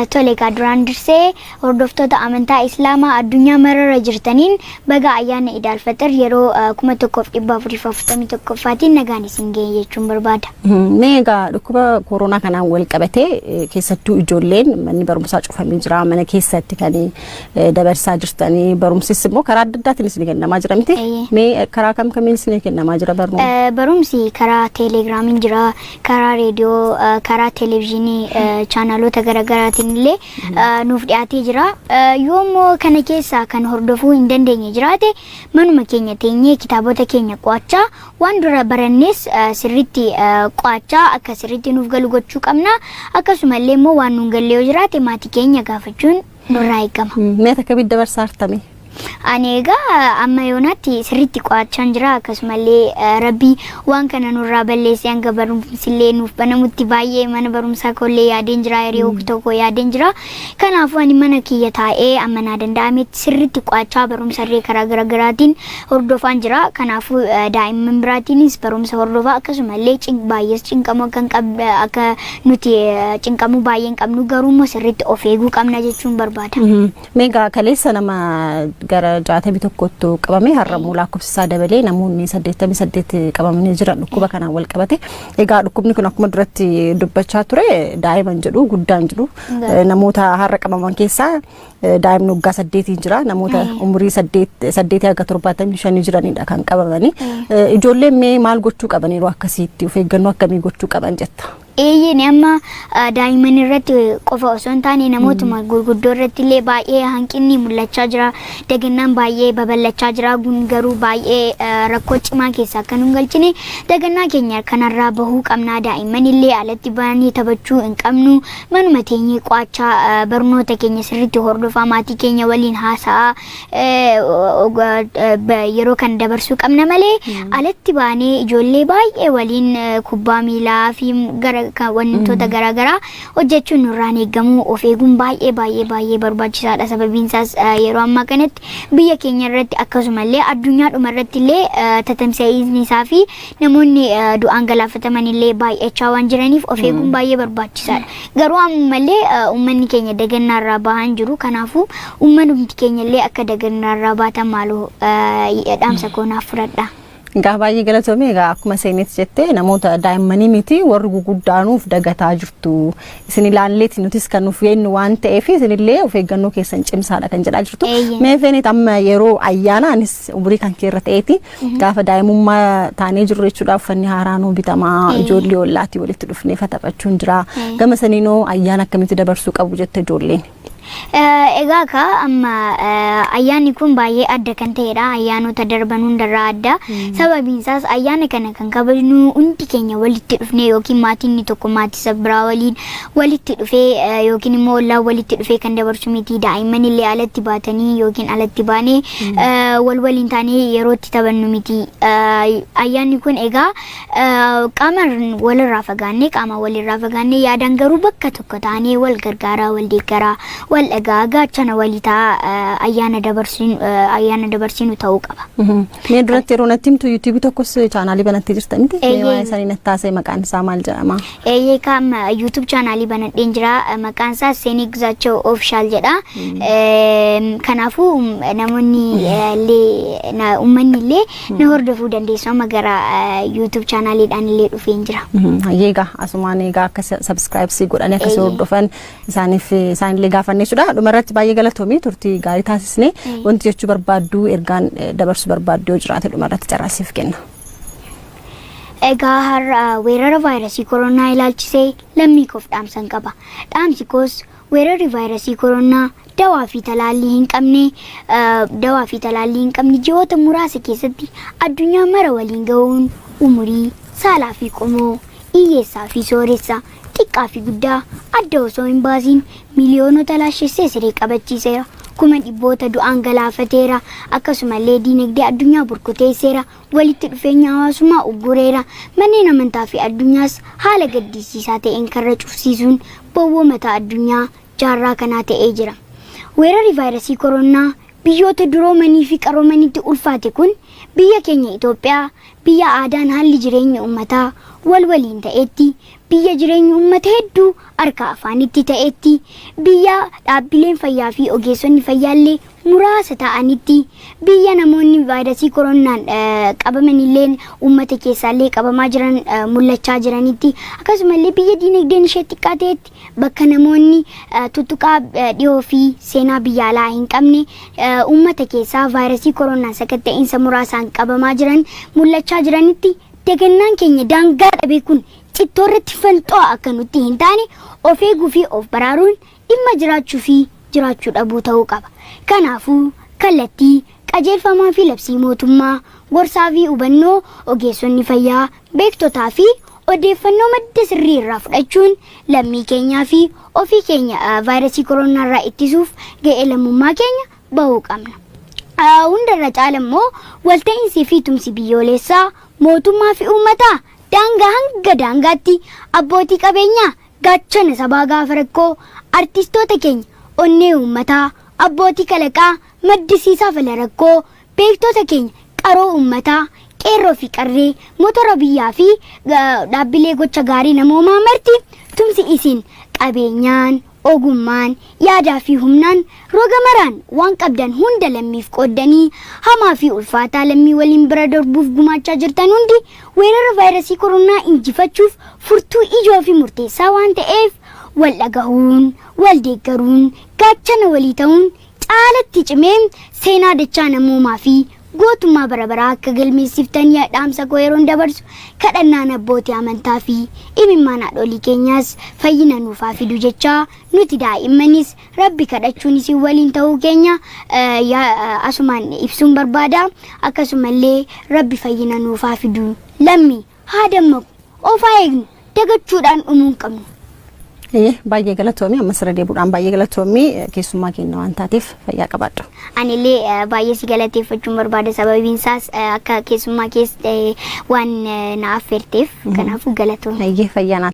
Tole duraan dursee hordoftoota amantaa Islaamaa addunyaa mararra jirtaniin baga ayyaana Eid al-Fitr yeroo 1441ffaatiin nagaan isin ga'e jechuun barbaada. Meegaa dhukkuba koronaa kanaan wal qabatee keessattuu ijoolleen manni barumsaa cufamee jira mana keessatti kan dabarsaa jirtanii barumsis immoo karaa adda addaatiin isin kennamaa jira miti. Mee karaa kamiin isin kennamaa jira barnoonni? Barumsi karaa teelegiraamiin jira, karaa reediyoo, karaa televiziyoonii chaanaloota garaagaraatiin illee nuuf dhiyaatee jira. Yoommoo kana keessaa kan hordofuu hin dandeenye jiraate manuma keenya teenyee kitaabota keenya qo'achaa waan dura barannees sirriitti qo'achaa akka sirriitti nuuf galu gochuu qabna. Akkasumallee immoo waan nuun galle yoo jiraate maatii keenya gaafachuun nurraa eegama. Meeta akkamitti dabarsaa jirtami? Ani egaa amma yoonaatti sirriitti qo'achaa jira. Akkasumallee rabbii waan kana nurraa balleessee hanga barumsillee nuuf banamutti baay'ee mana barumsaa kollee yaadeen jira, yeroo tokko yaadeen jira. Kanaafuu ani mana kiyya taa'ee amma naa danda'ametti sirriitti qo'achaa barumsarree karaa garaagaraatiin hordofaan jira. Kanaafuu daa'imman biraatiinis barumsa hordofaa akkasumallee baay'ees cinqamuu akka nuti cinqamuu baay'ee hin qabnu garuu sirriitti of eeguu qabna jechuun barbaada. Meegaa kaleessa nama gara 61tti qabame har'ammoo lakkoofsisaa dabalee namoonni 88 qabamanii jiran dhukkuba kanaan wal qabate. Egaa dhukkubni kun akkuma duratti dubbachaa ture daa'imman jedhu guddaan jedhu namoota har'a qabaman keessaa daa'imni waggaa 8 jira, namoota umurii 8 hanga 75 jiranidha kan qabamanii. Ijoolleen mee maal gochuu qabaniiru akkasiitti of eeggannoo akkamii gochuu qaban jetta? Ni amma daa'imman irratti qofa osoo hin taane namootuma gurguddoo irratti illee baay'ee hanqinni mul'achaa jira. Dagannaan baay'ee babal'achaa jira. Garuu baay'ee rakkoo cimaa keessa akka nu galchine dagannaa keenya kanarraa bahuu qabna. Daa'imman illee alatti bahanii taphachuu hin qabnu. Manuma teenyee qo'achaa barnoota keenya sirriitti hordofaa maatii keenya waliin haasa'aa yeroo kan dabarsuu qabna malee alatti baanee ijoollee baay'ee waliin kubbaa miilaa fi wantoota garaagaraa hojjechuun nurraan eegamu. Of eeguun baay'ee barbaachisaadha. Sababiin isaas yeroo ammaa kanatti biyya keenya irratti akkasumallee addunyaadhuma irratti illee tatamsa'inni isaa fi namoonni du'aan galaafataman illee baay'achaa waan jiraniif of eeguun baay'ee barbaachisaadha. Garuu ammallee uummanni keenya dagannaarraa bahan jiru. Kanaafuu uummanni keenya illee akka dagannaarraa baatan maaloo dhaamsa koonaaf fudhadha. Egaa baay'ee galatoomee egaa akkuma Seeneeti jettee namoota daa'immanii miti warri guguddaanuuf dagataa jirtu. Isin ilaalleeti nutis kan nuuf yeennu waan ta'eef isinillee of eeggannoo keessan cimsaadha kan jedhaa jirtu. Mee Feeneet amma yeroo ayyaanaanis umurii kan keerra ta'eeti gaafa daa'imummaa taanee jirru jechuudha uffanni haaraanuu bitamaa ijoollee ollaatii walitti dhufnee taphachuun jira. Gama saniinoo ayyaana akkamitti dabarsuu qabu jette ijoolleen? Egaa amma ayyaanni kun baay'ee adda kan ta'edha. Ayyaanota darban hundarraa adda. Sababiin isaas ayyaana kana kan kabajnu hundi keenya walitti dhufnee yookiin maatiin tokko maatii isa biraa waliin walitti dhufee yookiin immoo ollaan walitti dhufee kan dabarsu miti. Daa'imman illee alatti baatanii yookiin alatti baanee waliin taanee yerootti taphannu miti. Ayyaanni kun egaa qaama walirraa fagaannee yaadaan garuu bakka tokko taanee wal gargaaraa wal deeggaraa wal dhagaa gaachana walitaa ayyaana dabarsinu ta'uu qaba. Mee duratti yeroo natti himtu YouTube tokkos chaanaalii banattee jirta miti? Waan isaanii natti taasise maqaan isaa maal jedhama? Kam YouTube chaanaalii banadheen jira. Maqaan isaa Seeneeti Gizaachoo Official jedha. Kanaafuu namoonni illee uummanni illee na hordofuu dandeessu amma gara YouTube chaanaaliidhaan illee dhufeen jira. Egaa asumaan egaa akka subscribe godhanii akka hordofan isaanillee gaafanne jechuudha. Dhumarratti baay'ee galatoomii turtii gaarii taasisnee wanti jechuu barbaaddu ergaan dabarsuu barbaaddu yoo jiraate dhumarratti carraasiif kenna. Egaa har'a weerara vaayirasii koronaa ilaalchisee lammii koof dhaamsan qaba. Dhaamsi koos weerarri vaayirasii koronaa dawaa fi talaallii hin qabne ji'oota muraasa keessatti addunyaa mara waliin ga'uun umurii saalaa fi qomoo hiyyeessaa fi sooressa xiqqaa fi guddaa adda osoo hin baasiin miliyoonota laashessee siree qabachiiseera. Kuma dhibboota du'aan galaafateera. Akkasumallee diinagdee addunyaa burkuteesseera. Walitti dhufeenya hawaasummaa uggureera. Manneen amantaa fi addunyaas haala gaddisiisaa ta'een karra cufsiisuun bowwoo mataa addunyaa jaarraa kanaa ta'ee jira. Weerarri vaayirasii koronaa biyyoota duroomanii fi qaroomanitti ulfaate kun biyya keenya Itoophiyaa biyya aadaan haalli jireenya uummataa walwaliin ta'etti biyya jireenya uummata hedduu harka afaanitti ta'etti biyya dhaabbileen fayyaa fi ogeessonni fayyaallee muraasa ta'anitti biyya namoonni vaayirasii koronaan qabamanillee uummata keessaallee qabamaa jiran mul'achaa jiranitti akkasumallee biyya diinagdeen ishee xiqqaa ta'etti bakka namoonni tuttuqaa dhiyoo fi seenaa biyya alaa hin qabne uummata keessaa vaayirasii koronaan sakatta'insa muraasaan qabamaa jiran mul'achaa jiranitti dagannaan keenya daangaa dhabee kun cittoorratti falxoo akka nutti hin taane of eeguu fi of baraaruun dhimma jiraachuu fi jiraachuu dhabuu ta'uu qaba. Kanaafuu kallattii qajeelfamaa fi labsii mootummaa gorsaa fi hubannoo ogeessonni fayyaa beektotaa fi odeeffannoo madda sirrii irraa fudhachuun lammii keenyaa fi ofii keenya vaayirasii koronaa irraa ittisuuf ga'ee lammummaa keenya bahuu qabna. Hundarra caala immoo walta'iinsi fi tumsi biyyoolessaa mootummaa fi uummataa daangaa hanga daangaatti abbootii qabeenyaa gaachana sabaa gaafa rakkoo artistoota keenya onnee uummataa abbootii kalaqaa maddisiisaa fala rakkoo beektota keenya qaroo uummataa qeerroo fi qarree motora biyyaa fi dhaabbilee gocha gaarii namoomaa marti tumsi isin qabeenyaan ogummaan yaadaa fi humnaan roga maraan waan qabdan hunda lammiif qooddanii hamaa fi ulfaataa lammii waliin bira darbuuf gumaachaa jirtan hundi weerara vaayirasii koronaa injifachuuf furtuu ijoo fi murteessaa waan ta'eef wal dhagahuun wal deeggaruun gaachana walii ta'uun caalatti cimee seenaa dachaa namoomaa fi gootummaa bara baraa akka galmeessiftan dhaamsa koo yeroon dabarsu kadhannaan abbootii amantaa fi imimmaan haadholii keenyaas fayyina nuufaa fidu jechaa nuti daa'immanis rabbi kadhachuun isin waliin ta'uu keenya asumaan ibsuun barbaada. Akkasumallee rabbi fayyina nuufaa fidu lammii haa dammaqu ofaa eegnu dagachuudhaan dhumuu hin qabnu. Baay'ee galatoomii ammas irra deebuudhaan baay'ee galatoomii keessummaa keenya waan taateef fayyaa qabaadhu. Anillee baay'ee si galateeffachuun barbaada sababiin isaas akka keessummaa keessa waan na affeerteef kanaafuu galatoomii. Fayyaa